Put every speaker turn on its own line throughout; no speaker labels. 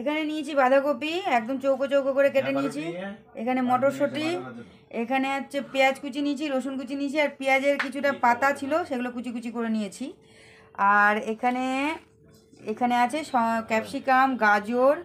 এখানে নিয়েছি বাঁধাকপি একদম চৌকো চৌকো করে কেটে নিয়েছি। এখানে মটরশুঁটি, এখানে হচ্ছে পেঁয়াজ কুচি নিয়েছি, রসুন কুচি নিয়েছি, আর পেঁয়াজের কিছুটা পাতা ছিল সেগুলো কুচি কুচি করে নিয়েছি। আর এখানে এখানে আছে ক্যাপসিকাম, গাজর,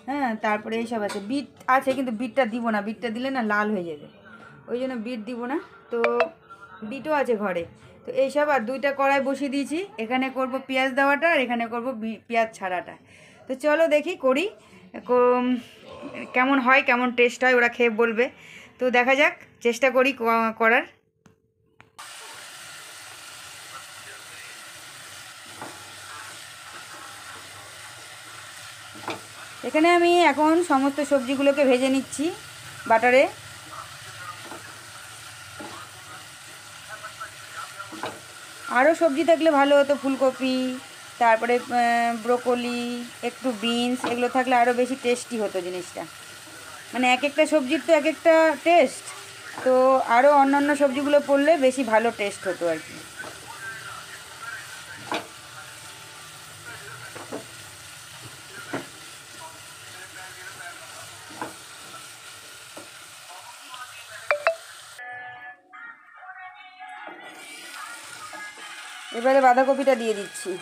হ্যাঁ, তারপরে এইসব আছে। বিট আছে কিন্তু বিটটা দিব না, বিটটা দিলে না লাল হয়ে যাবে, ওই জন্য বিট দিব না। তো বিটও আছে ঘরে। তো এইসব আর 2টা কড়াই বসিয়ে দিয়েছি। এখানে করব পেঁয়াজ দেওয়াটা আর এখানে করব পেঁয়াজ ছাড়াটা। তো চলো দেখি করি কেমন হয়, কেমন টেস্ট হয়, ওরা খেয়ে বলবে। তো দেখা যাক, চেষ্টা করি করার। এখানে আমি এখন সমস্ত সবজিগুলোকে ভেজে নিচ্ছি বাটারে। আরও সবজি থাকলে ভালো হতো, ফুলকপি, তারপরে ব্রোকলি, একটু বিনস, এগুলো থাকলে আরও বেশি টেস্টি হতো জিনিসটা। মানে এক একটা সবজির তো এক একটা টেস্ট, তো আরও অন্যান্য সবজিগুলো পড়লে বেশি ভালো টেস্ট হতো আর কি। এবারে বাঁধাকপিটা দিয়ে দিচ্ছি।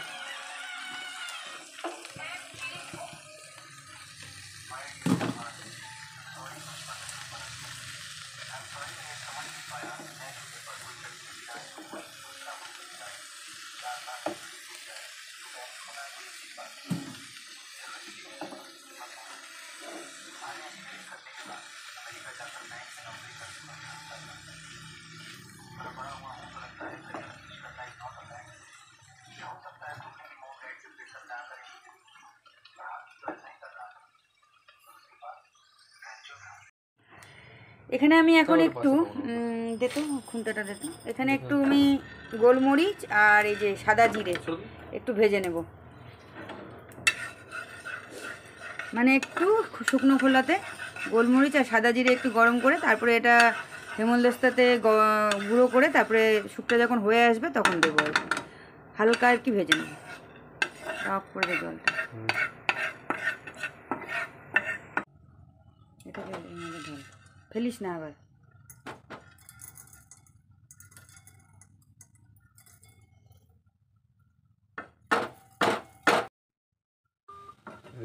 এখানে আমি এখন একটু দেখো খুন্তাটা দেখো, এখানে একটু আমি গোলমরিচ আর এই যে সাদা জিরে একটু ভেজে নেব, মানে একটু শুকনো খোলাতে গোলমরিচ আর সাদা জিরে একটু গরম করে তারপরে এটা হেমলদস্তাতে গুঁড়ো করে তারপরে শুকটা যখন হয়ে আসবে তখন দেবো আর কি, হালকা আর কি ভেজে নেব। অফ করে দে জলটা, এটা ঢাল, ফেলিস না আবার।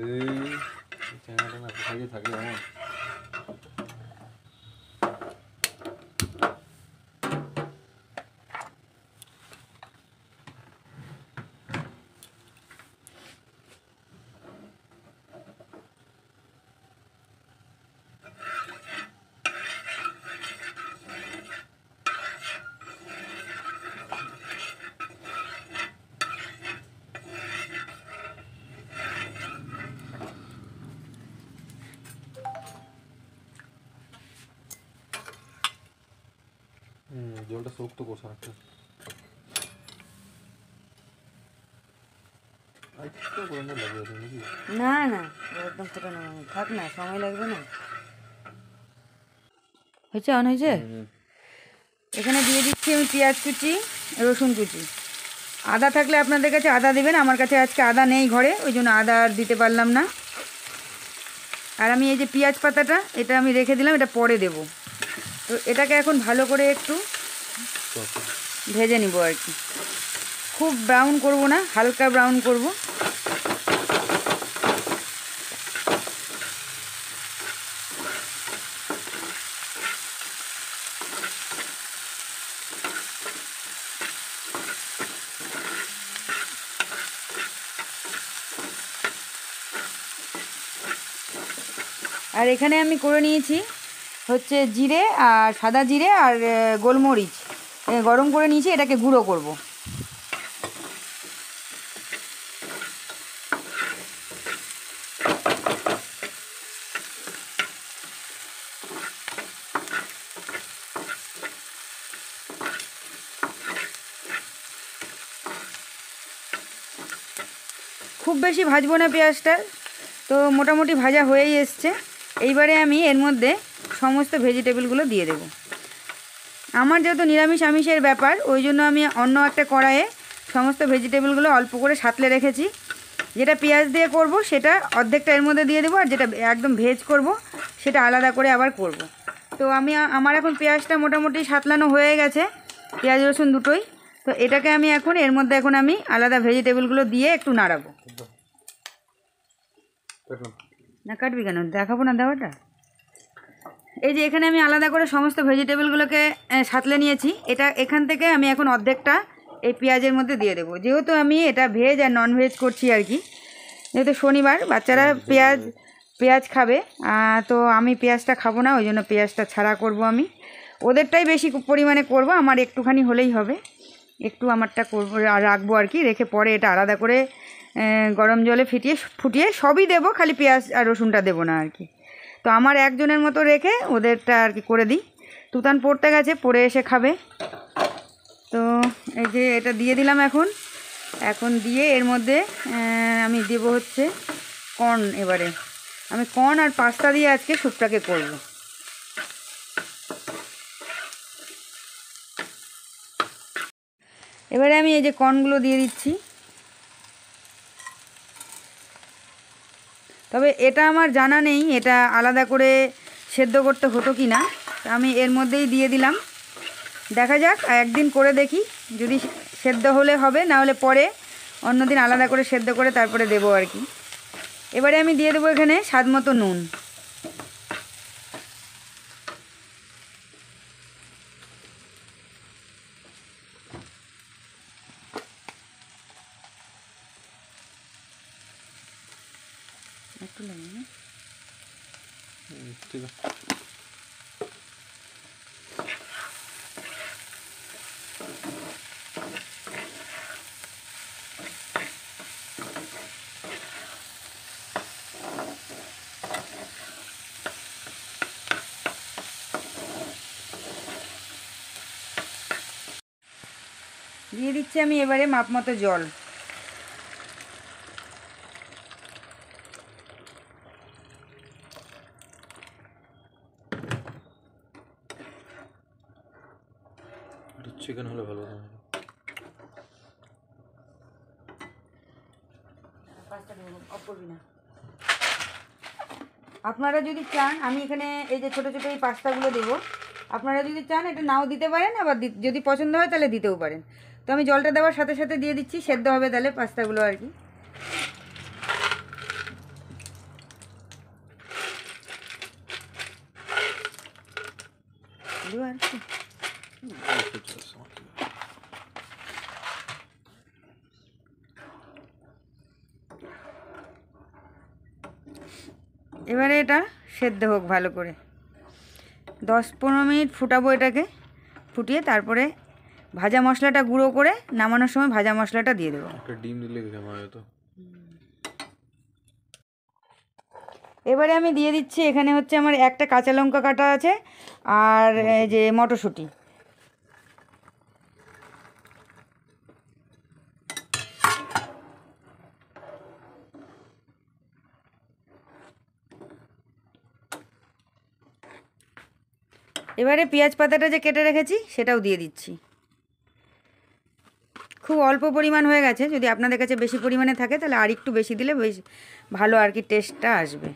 এই চ্যানেলটা না কোথায় থাকে আমার। জলটা শক্ত কষা একটা,
না না একদম ফোটানো থাক না, সময় লাগবে না। হয়েছে, অন হয়েছে। এখানে দিয়ে দিচ্ছি আমি পেঁয়াজ কুচি, রসুন কুচি। আদা থাকলে আপনাদের কাছে আদা দেবেন, আমার কাছে আজকে আদা নেই ঘরে, ওই জন্য আদা আর দিতে পারলাম না। আর আমি এই যে পেঁয়াজ পাতাটা এটা আমি রেখে দিলাম, এটা পরে দেব। তো এটাকে এখন ভালো করে একটু ভেজে নিব আর কি, খুব ব্রাউন করব না, হালকা ব্রাউন করব। আর এখানে আমি করে নিয়েছি হচ্ছে জিরে আর সাদা জিরে আর গোলমরিচ গরম করে নিয়েছি, এটাকে গুঁড়ো করব। খুব বেশি ভাজবো না পেঁয়াজটা, তো মোটামুটি ভাজা হয়েই এসছে। এইবারে আমি এর মধ্যে সমস্ত ভেজিটেবলগুলো দিয়ে দেব। আমার যেহেতু নিরামিষ আমিষের ব্যাপার, ওই জন্য আমি অন্য একটা কড়াইয়ে সমস্ত ভেজিটেবলগুলো অল্প করে সাঁতলে রেখেছি। যেটা পেঁয়াজ দিয়ে করব সেটা অর্ধেকটা এর মধ্যে দিয়ে দেবো, আর যেটা একদম ভেজ করব সেটা আলাদা করে আবার করব। তো আমার এখন পেঁয়াজটা মোটামুটি সাতলানো হয়ে গেছে, পেঁয়াজ রসুন দুটোই। তো এটাকে আমি এখন এর মধ্যে আমি আলাদা ভেজিটেবলগুলো দিয়ে একটু নাড়াবো। না কাটবি কেন, দেখাবো না দেওয়াটা। এই যে এখানে আমি আলাদা করে সমস্ত ভেজিটেবলগুলোকে সাঁতলে নিয়েছি। এখান থেকে আমি এখন অর্ধেকটা এই পেঁয়াজের মধ্যে দিয়ে দেবো, যেহেতু আমি এটা ভেজ আর নন ভেজ করছি আর কি। যেহেতু শনিবার, বাচ্চারা পেঁয়াজ খাবে, তো আমি পেঁয়াজটা খাবো না, ওই জন্য পেঁয়াজটা ছাড়া করব আমি। ওদেরটাই বেশি পরিমাণে করব, আমার একটুখানি হলেই হবে। একটু আমারটা করবো, রাখবো আর কি, রেখে পরে এটা আলাদা করে গরম জলে ফুটিয়ে সবই দেবো, খালি পেঁয়াজ আর রসুনটা দেবো না আর কি। তো আমার একজনের মতো রেখে ওদেরটা আর কি করে দিই। তুতান পড়তে গেছে, পড়ে এসে খাবে। তো এই যে এটা দিয়ে দিলাম এখন দিয়ে এর মধ্যে আমি দেবো হচ্ছে কর্ন। এবারে আমি কর্ন আর পাস্তা দিয়ে আজকে স্যুপটাকে করব। এবারে আমি এই যে কর্নগুলো দিয়ে দিচ্ছি। তবে এটা আমার জানা নেই এটা আলাদা করে সেদ্ধ করতে হতো কি না, আমি এর মধ্যেই দিয়ে দিলাম। দেখা যাক, একদিন করে দেখি, যদি সেদ্ধ হলে হবে, না হলে পরে অন্যদিন আলাদা করে সেদ্ধ করে তারপরে দেবো আর কি। এবারে আমি দিয়ে দেবো এখানে স্বাদ মতো নুন। একটু লাগে না?
ঠিক আছে।
দিয়ে দিচ্ছি আমি এবারে মাপ মতো জল।
চিকেন হলে ভালো হবে।
আপনারা যদি চান, আমি এখানে এই যে ছোটো ছোটো এই পাস্তাগুলো দেবো, আপনারা যদি চান এটা নাও দিতে পারেন, আবার যদি পছন্দ হয় তাহলে দিতেও পারেন। তো আমি জলটা দেওয়ার সাথে সাথে দিয়ে দিচ্ছি, সেদ্ধ হবে তাহলে পাস্তাগুলো আর কি। এবারে এটা সেদ্ধ হোক ভালো করে, 10-15 মিনিট ফুটাবো এটাকে। ফুটিয়ে তারপরে ভাজা মশলাটা গুঁড়ো করে নামানোর সময় ভাজা মশলাটা দিয়ে দেবো।
একটা ডিম দিলে কেমন হতো।
এবারে আমি দিয়ে দিচ্ছি, এখানে হচ্ছে আমার একটা কাঁচা লঙ্কা কাটা আছে, আর এই যে মটরশুঁটি। এবারে পেঁয়াজ পাতাটা যে কেটে রেখেছি সেটাও দিয়ে দিচ্ছি। খুব অল্প পরিমাণ হয়ে গেছে, যদি আপনাদের কাছে বেশি পরিমাণে থাকে তাহলে আর একটু বেশি দিলে বেশ ভালো আর কি টেস্টটা আসবে।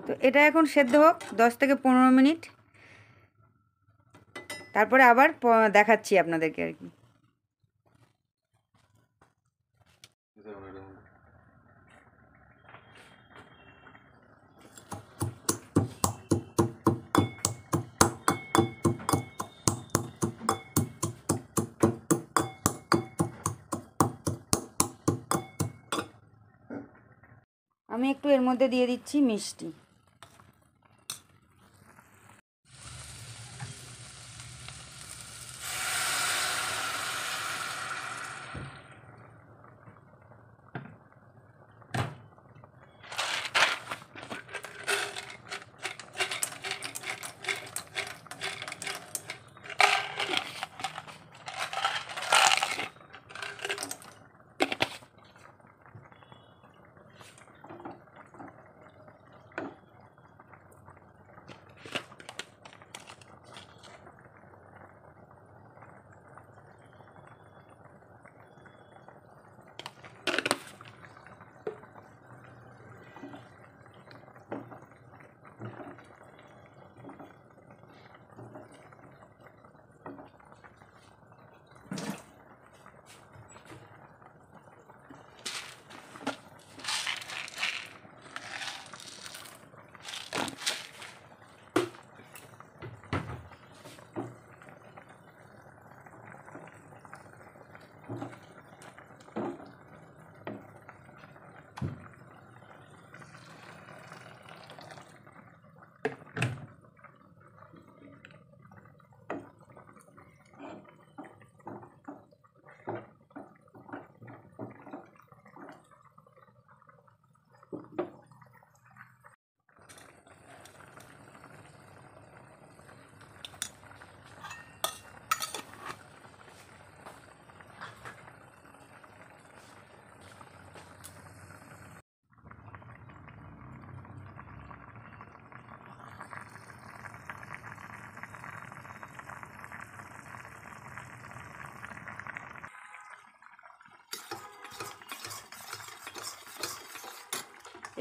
তো এটা এখন সেদ্ধ হোক 10-15 মিনিট, তারপরে আবার দেখাচ্ছি আপনাদেরকে আর কি। আমি একটু এর মধ্যে দিয়ে দিচ্ছি মিষ্টি।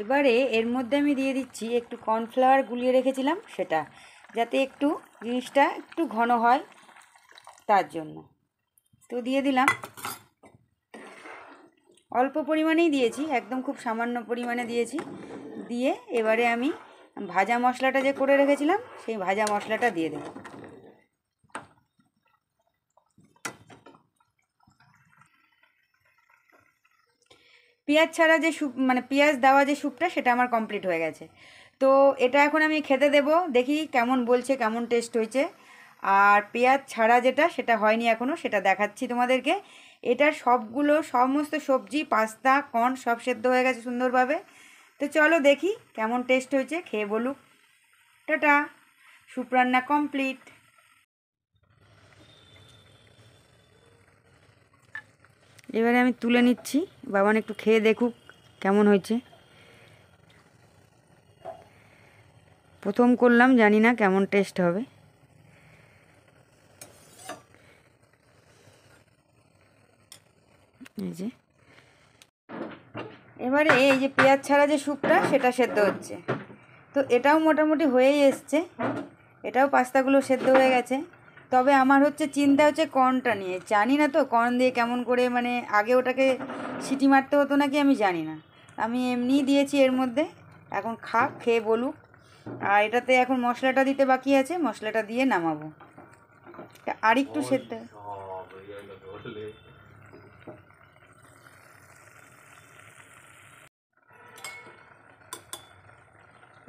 এবারে এর মধ্যে আমি দিয়ে দিচ্ছি একটু কর্নফ্লাওয়ার গুলিয়ে রেখেছিলাম সেটা, যাতে একটু জিনিসটা একটু ঘন হয় তার জন্য। তো দিয়ে দিলাম, অল্প পরিমাণেই দিয়েছি, একদম খুব সামান্য পরিমাণে দিয়েছি। দিয়ে এবারে আমি ভাজা মশলাটা যে করে রেখেছিলাম সেই ভাজা মশলাটা দিয়ে দেব। পেঁয়াজ ছাড়া যে স্যুপ, মানে পেঁয়াজ দেওয়া যে স্যুপটা, সেটা আমার কমপ্লিট হয়ে গেছে। তো এটা এখন আমি খেতে দেব, দেখি কেমন বলছে, কেমন টেস্ট হয়েছে। আর পেঁয়াজ ছাড়া যেটা, সেটা হয়নি এখনও, সেটা দেখাচ্ছি তোমাদেরকে। এটার সবগুলো সমস্ত সবজি, পাস্তা, কর্ন সব সেদ্ধ হয়ে গেছে সুন্দরভাবে। তো চলো দেখি কেমন টেস্ট হয়েছে, খেয়ে বলুক। টাটা, স্যুপ রান্না কমপ্লিট। এবারে আমি তুলে নিচ্ছি, বাবান একটু খেয়ে দেখুক কেমন হয়েছে। প্রথম করলাম, জানি না কেমন টেস্ট হবে। এই যে এবারে এই যে পেঁয়াজ ছাড়া যে স্যুপটা, সেটা সেদ্ধ হচ্ছে। তো এটাও মোটামুটি হয়েই এসছে, এটাও পাস্তাগুলো সেদ্ধ হয়ে গেছে। তবে আমার হচ্ছে চিন্তা হচ্ছে কর্নটা নিয়ে, জানি না তো কর্ন দিয়ে কেমন করে, মানে আগে ওটাকে সিটি মারতে হতো নাকি আমি জানি না, আমি এমনিই দিয়েছি এর মধ্যে। এখন খাক, খেয়ে বলুক। আর এটাতে এখন মশলাটা দিতে বাকি আছে, মশলাটা দিয়ে নামাবো। আর একটু সেদ্ধ,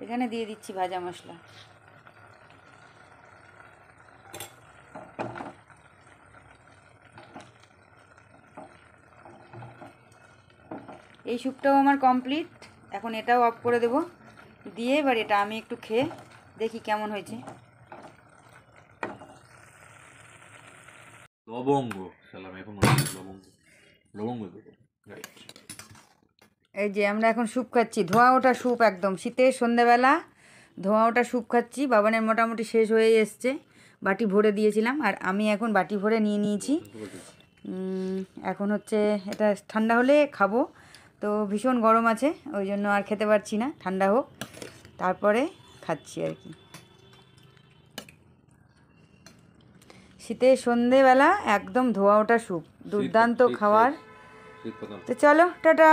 এখানে দিয়ে দিচ্ছি ভাজা মশলা। এই স্যুপটাও আমার কমপ্লিট, এখন এটাও অফ করে দেব। দিয়ে এবার এটা আমি একটু খেয়ে দেখি কেমন হয়েছে।
লবঙ্গ সালাম, এখন লবঙ্গ লবঙ্গ দেবো।
এই যে আমরা এখন স্যুপ খাচ্ছি, ধোঁয়া ওঠা স্যুপ, একদম শীতের সন্ধ্যেবেলা ধোঁয়া ওঠা স্যুপ খাচ্ছি। বাবানের মোটামুটি শেষ হয়ে এসছে, বাটি ভরে দিয়েছিলাম, আর আমি এখন বাটি ভরে নিয়ে নিয়েছি। এখন হচ্ছে এটা ঠান্ডা হলে খাবো, তো ভীষণ গরম আছে, ওই জন্য আর খেতে পারছি না, ঠান্ডা হোক তারপরে খাচ্ছি আর কি। শীতের সন্ধেবেলা একদম ধোঁয়া ওঠা স্যুপ, দুর্দান্ত খাবার। তো চলো, টাটা।